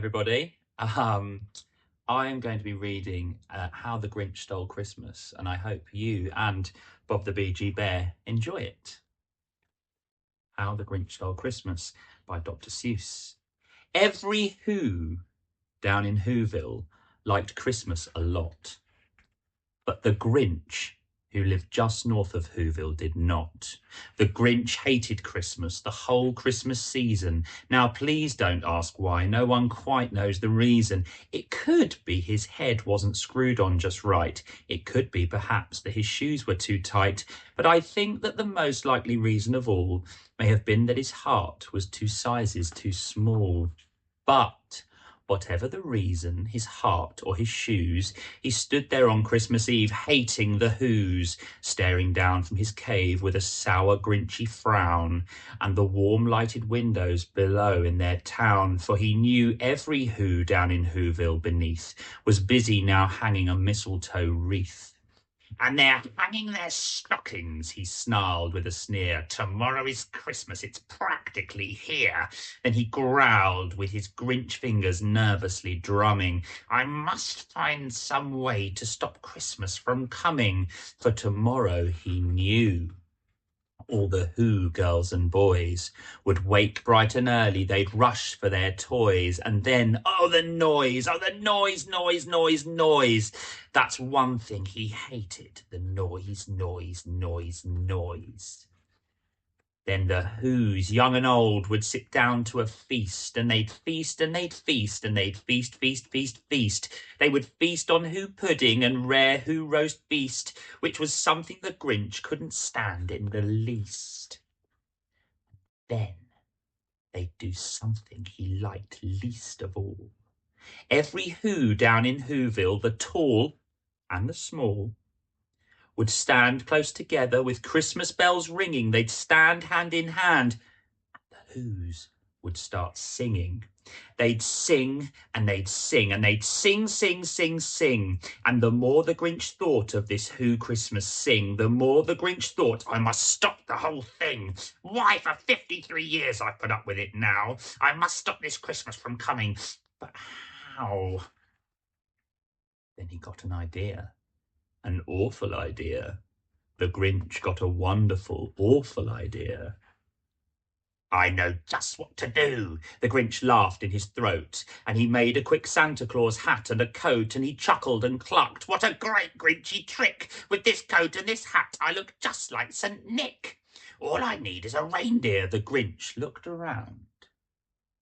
everybody. I am going to be reading How the Grinch Stole Christmas, and I hope you and Bob the BG Bear enjoy it. How the Grinch Stole Christmas by Dr. Seuss. Every Who down in Whoville liked Christmas a lot, but the Grinch, who lived just north of Whoville, did not. The Grinch hated Christmas, the whole Christmas season. Now, please don't ask why. No one quite knows the reason. It could be his head wasn't screwed on just right. It could be, perhaps, that his shoes were too tight. But I think that the most likely reason of all may have been that his heart was 2 sizes too small. But whatever the reason, his heart or his shoes, he stood there on Christmas Eve, hating the Whos, staring down from his cave with a sour, grinchy frown, and the warm lighted windows below in their town, for he knew every Who down in Whoville beneath was busy now hanging a mistletoe wreath. "And they're hanging their stockings," he snarled with a sneer. "Tomorrow is Christmas, it's practically here." Then he growled with his Grinch fingers nervously drumming. "I must find some way to stop Christmas from coming." For tomorrow, he knew, all the Who girls and boys would wake bright and early. They'd rush for their toys, and then, oh, the noise, noise. That's one thing he hated, the noise. Then the Whos, young and old, would sit down to a feast, and they'd feast, and they'd feast, and they'd feast. They would feast on Who pudding and rare Who roast beast, which was something the Grinch couldn't stand in the least. Then they'd do something he liked least of all. Every Who down in Whoville, the tall and the small, would stand close together with Christmas bells ringing. They'd stand hand in hand. The Whos would start singing. They'd sing and they'd sing and they'd sing. And the more the Grinch thought of this Who Christmas sing, the more the Grinch thought, "I must stop the whole thing. Why, for 53 years I've put up with it now. I must stop this Christmas from coming. But how?" Then he got an idea. An awful idea. The Grinch got a wonderful, awful idea. "I know just what to do." The Grinch laughed in his throat, and he made a quick Santa Claus hat and a coat, and he chuckled and clucked. "What a great Grinchy trick! With this coat and this hat, I look just like St. Nick. All I need is a reindeer." The Grinch looked around,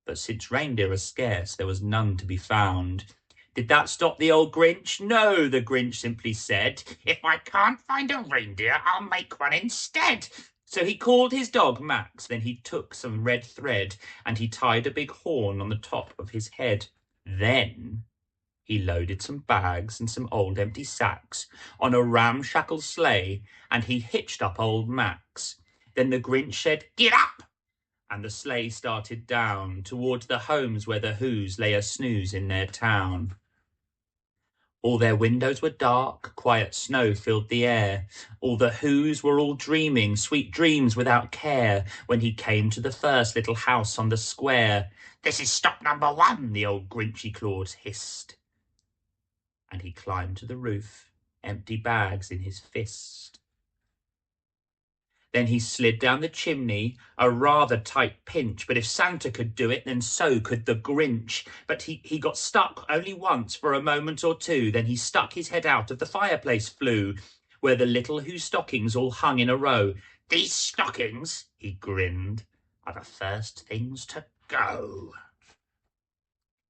but since reindeer are scarce, there was none to be found. Did that stop the old Grinch? No, the Grinch simply said, "If I can't find a reindeer, I'll make one instead." So he called his dog Max. Then he took some red thread and he tied a big horn on the top of his head. Then he loaded some bags and some old empty sacks on a ramshackle sleigh, and he hitched up old Max. Then the Grinch said, "Get up!" and the sleigh started down towards the homes where the Whos lay a snooze in their town. All their windows were dark, quiet snow filled the air. All the Whos were all dreaming, sweet dreams without care, when he came to the first little house on the square. "This is stop number 1, the old Grinchy Claus hissed. And he climbed to the roof, empty bags in his fist. Then he slid down the chimney, a rather tight pinch, but if Santa could do it, then so could the Grinch. But he got stuck only once for a moment or two. Then he stuck his head out of the fireplace flue, where the little Who stockings all hung in a row. "These stockings," he grinned, "are the first things to go."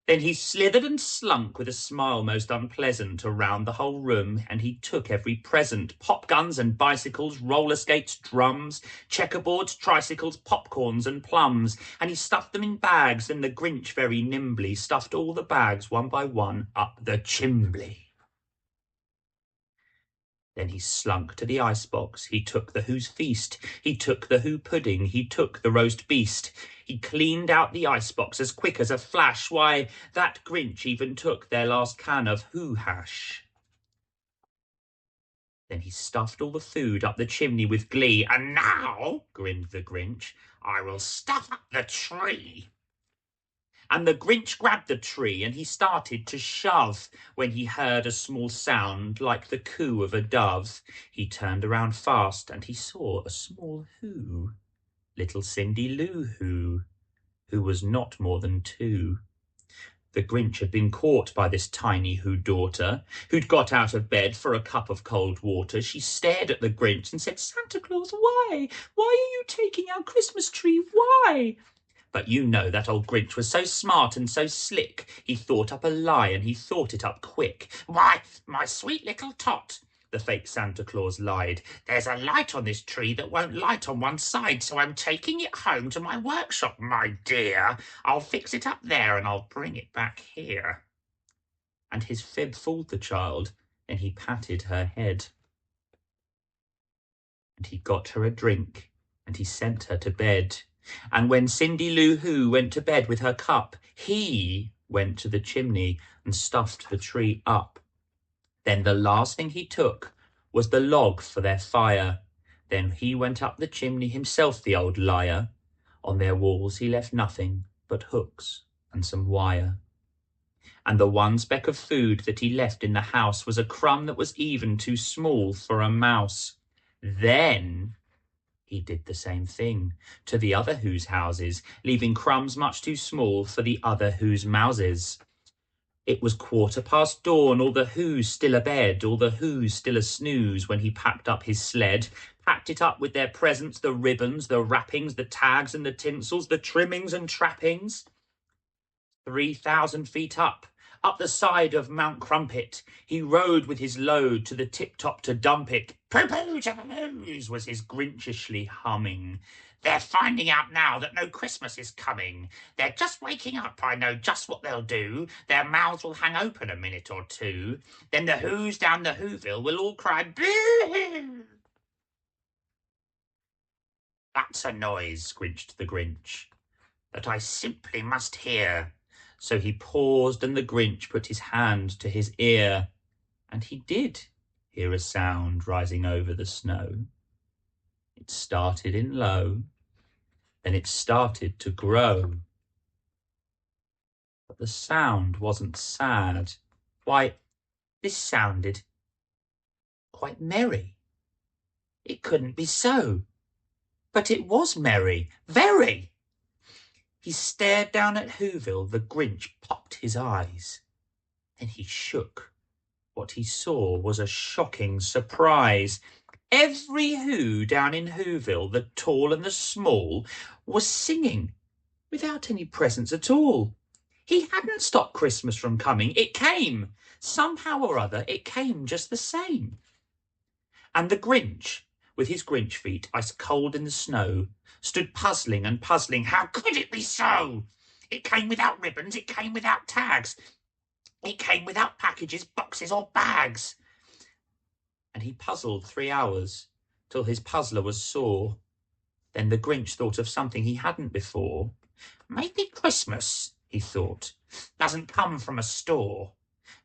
Then he slithered and slunk with a smile most unpleasant around the whole room, and he took every present: pop guns and bicycles, roller skates, drums, checkerboards, tricycles, popcorns and plums, and he stuffed them in bags. Then the Grinch very nimbly stuffed all the bags one by one up the chimbley. Then he slunk to the icebox. He took the Who's feast. He took the Who pudding. He took the roast beast. He cleaned out the icebox as quick as a flash. Why, that Grinch even took their last can of Who hash. Then he stuffed all the food up the chimney with glee. "And now," grinned the Grinch, "I will stuff up the tree." And the Grinch grabbed the tree and he started to shove when he heard a small sound like the coo of a dove. He turned around fast and he saw a small who, little Cindy Lou who was not more than 2. The Grinch had been caught by this tiny Who daughter, who'd got out of bed for a cup of cold water. She stared at the Grinch and said, "Santa Claus, why? Why are you taking our Christmas tree? Why?" But you know that old Grinch was so smart and so slick. He thought up a lie and he thought it up quick. "Why, my sweet little tot," the fake Santa Claus lied. "There's a light on this tree that won't light on one side, so I'm taking it home to my workshop, my dear. I'll fix it up there and I'll bring it back here." And his fib fooled the child, and he patted her head. And he got her a drink, and he sent her to bed. And when Cindy Lou Who went to bed with her cup, he went to the chimney and stuffed the tree up. Then the last thing he took was the log for their fire. Then he went up the chimney himself, the old liar. On their walls he left nothing but hooks and some wire. And the one speck of food that he left in the house was a crumb that was even too small for a mouse. Then he did the same thing to the other Who's houses, leaving crumbs much too small for the other Who's mouses. It was 1/4 dawn, all the Who's still abed, all the Who's still a snooze, when he packed up his sled, packed it up with their presents, the ribbons, the wrappings, the tags and the tinsels, the trimmings and trappings. 3,000 feet up the side of Mount Crumpet, he rode with his load to the tip-top to dump it. "Pooh-pooh to the moose," was his Grinchishly humming. "They're finding out now that no Christmas is coming. They're just waking up, I know just what they'll do. Their mouths will hang open a minute or two. Then the Who's down the Whoville will all cry, 'Boo-hoo!'" "That's a noise," screeched the Grinch, "that I simply must hear." So he paused, and the Grinch put his hand to his ear, and he did hear a sound rising over the snow. It started in low, then it started to grow. But the sound wasn't sad. Why, this sounded quite merry. It couldn't be so. But it was merry, very. He stared down at Whoville. The Grinch popped his eyes. Then he shook. What he saw was a shocking surprise. Every Who down in Whoville, the tall and the small, was singing without any presents at all. He hadn't stopped Christmas from coming. It came. Somehow or other, it came just the same. And the Grinch, with his Grinch feet ice cold in the snow, stood puzzling and puzzling. How could it be so? It came without ribbons, it came without tags, it came without packages, boxes or bags. And he puzzled 3 hours, till his puzzler was sore. Then the Grinch thought of something he hadn't before. Maybe Christmas, he thought, doesn't come from a store.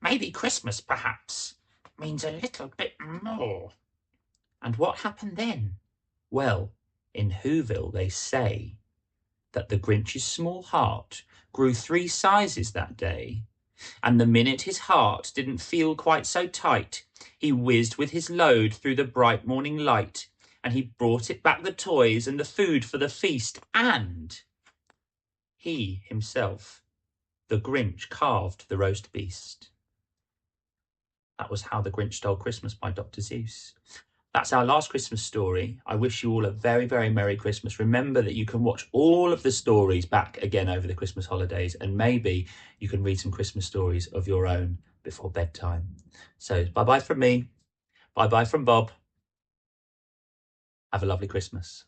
Maybe Christmas, perhaps, means a little bit more. And what happened then? Well, in Whoville they say that the Grinch's small heart grew 3 sizes that day. And the minute his heart didn't feel quite so tight, he whizzed with his load through the bright morning light, and he brought it back the toys and the food for the feast, and he himself, the Grinch, carved the roast beast. That was How the Grinch Stole Christmas by Dr. Seuss. That's our last Christmas story. I wish you all a very, very Merry Christmas. Remember that you can watch all of the stories back again over the Christmas holidays, and maybe you can read some Christmas stories of your own before bedtime. So bye-bye from me. Bye-bye from Bob. Have a lovely Christmas.